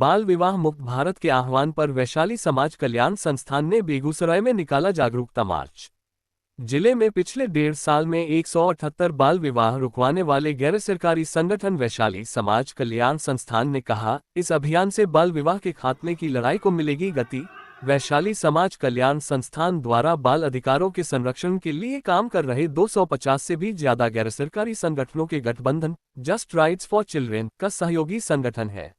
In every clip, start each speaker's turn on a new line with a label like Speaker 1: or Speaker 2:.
Speaker 1: बाल विवाह मुक्त भारत के आह्वान पर वैशाली समाज कल्याण संस्थान ने बेगूसराय में निकाला जागरूकता मार्च। जिले में पिछले 1.5 साल में 178 बाल विवाह रुकवाने वाले गैर सरकारी संगठन वैशाली समाज कल्याण संस्थान ने कहा, इस अभियान से बाल विवाह के खात्मे की लड़ाई को मिलेगी गति। वैशाली समाज कल्याण संस्थान द्वारा बाल अधिकारों के संरक्षण के लिए काम कर रहे 250 से भी ज्यादा गैर सरकारी संगठनों के गठबंधन जस्ट राइट्स फॉर चिल्ड्रेन का सहयोगी संगठन है।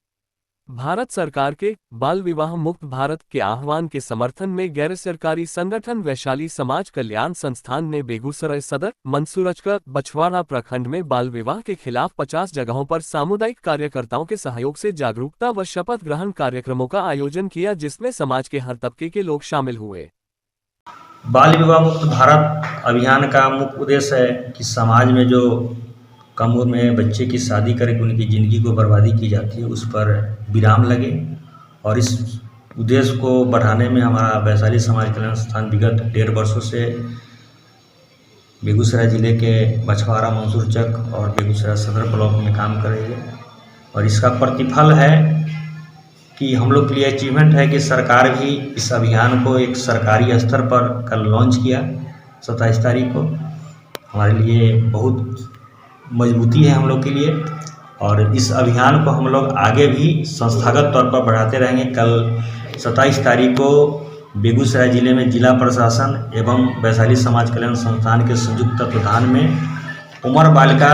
Speaker 1: भारत सरकार के बाल विवाह मुक्त भारत के आह्वान के समर्थन में गैर सरकारी संगठन वैशाली समाज कल्याण संस्थान ने बेगूसराय सदर, मंसूरजगढ़, बछवाड़ा प्रखंड में बाल विवाह के खिलाफ 50 जगहों पर सामुदायिक कार्यकर्ताओं के सहयोग से जागरूकता व शपथ ग्रहण कार्यक्रमों का आयोजन किया, जिसमें समाज के हर तबके के लोग शामिल हुए।
Speaker 2: बाल विवाह मुक्त भारत अभियान का मुख्य उद्देश्य है कि समाज में जो कम उम्र में बच्चे की शादी करके उनकी ज़िंदगी को बर्बादी की जाती है, उस पर विराम लगे। और इस उद्देश्य को बढ़ाने में हमारा वैशाली समाज कल्याण संस्थान विगत 1.5 वर्षों से बेगूसराय ज़िले के बछवाड़ा, मंसूरचक और बेगूसराय सदर ब्लॉक में काम कर रही है। और इसका प्रतिफल है कि हम लोग के लिए अचीवमेंट है कि सरकार भी इस अभियान को एक सरकारी स्तर पर कल लॉन्च किया 27 तारीख को। हमारे लिए बहुत मजबूती है हम लोग के लिए, और इस अभियान को हम लोग आगे भी संस्थागत तौर पर बढ़ाते रहेंगे। कल 27 तारीख को बेगूसराय ज़िले में जिला प्रशासन एवं वैशाली समाज कल्याण संस्थान के संयुक्त तत्वाधान में उमर बालिका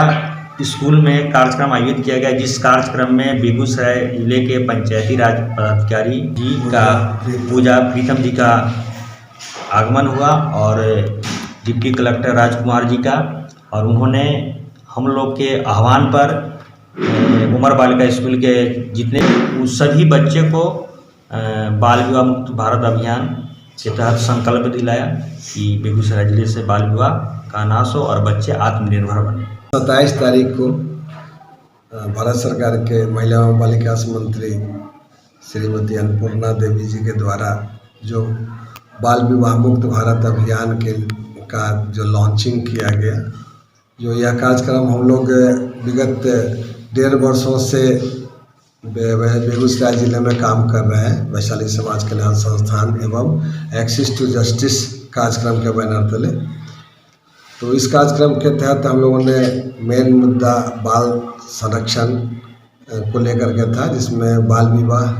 Speaker 2: स्कूल में कार्यक्रम आयोजित किया गया, जिस कार्यक्रम में बेगूसराय जिले के पंचायती राज पदाधिकारी जी का पूजा प्रीतम जी का आगमन हुआ और डिप्टी कलेक्टर राजकुमार जी का, और उन्होंने हम लोग के आह्वान पर उमर बालिका स्कूल के जितने उस सभी बच्चे को बाल विवाह मुक्त भारत अभियान के तहत संकल्प दिलाया कि बेगूसराय जिले से बाल विवाह का नाश हो और बच्चे आत्मनिर्भर बने।
Speaker 3: 27 तारीख को भारत सरकार के महिला एवं बाल विकास मंत्री श्रीमती अन्नपूर्णा देवी जी के द्वारा जो बाल विवाह मुक्त भारत अभियान का जो लॉन्चिंग किया गया, जो यह कार्यक्रम हम लोग विगत 1.5 वर्षों से बेगूसराय ज़िले में काम कर रहे हैं। वैशाली समाज कल्याण संस्थान एवं एक्सेस टू जस्टिस कार्यक्रम के बैनर तले, तो इस कार्यक्रम के तहत हम लोगों ने मेन मुद्दा बाल संरक्षण को लेकर के था, जिसमें बाल विवाह,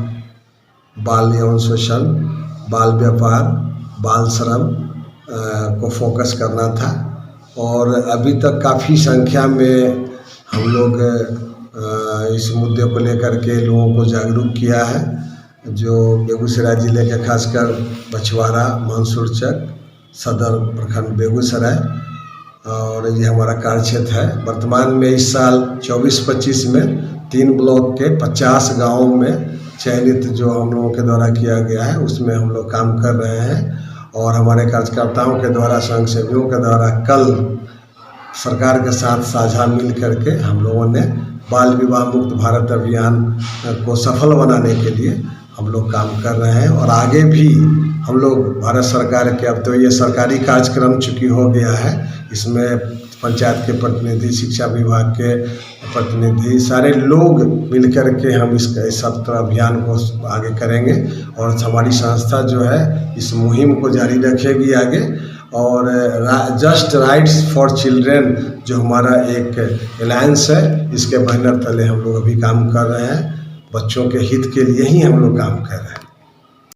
Speaker 3: बाल यौन शोषण, बाल व्यापार, बाल श्रम को फोकस करना था। और अभी तक काफ़ी संख्या में हम लोग इस मुद्दे को लेकर के लोगों को जागरूक किया है, जो बेगूसराय ज़िले के खासकर बछवाड़ा, मंसूरचक, सदर प्रखंड बेगूसराय, और ये हमारा कार्य क्षेत्र है। वर्तमान में इस साल 24-25 में 3 ब्लॉक के 50 गाँवों में चयनित जो हम लोगों के द्वारा किया गया है, उसमें हम लोग काम कर रहे हैं। और हमारे कार्यकर्ताओं के द्वारा, स्वयंसेवियों के द्वारा कल सरकार के साथ साझा मिल करके हम लोगों ने बाल विवाह मुक्त भारत अभियान को सफल बनाने के लिए हम लोग काम कर रहे हैं। और आगे भी हम लोग भारत सरकार के, अब तो ये सरकारी कार्यक्रम चूँकि हो गया है, इसमें पंचायत के प्रतिनिधि, शिक्षा विभाग के प्रतिनिधि, सारे लोग मिलकर के हम इस सब अभियान को आगे करेंगे। और हमारी संस्था जो है इस मुहिम को जारी रखेगी आगे। और जस्ट राइट्स फॉर चिल्ड्रेन जो हमारा एक अलायंस है, इसके बैनर तले हम लोग अभी काम कर रहे हैं। बच्चों के हित के लिए ही हम लोग काम कर रहे हैं।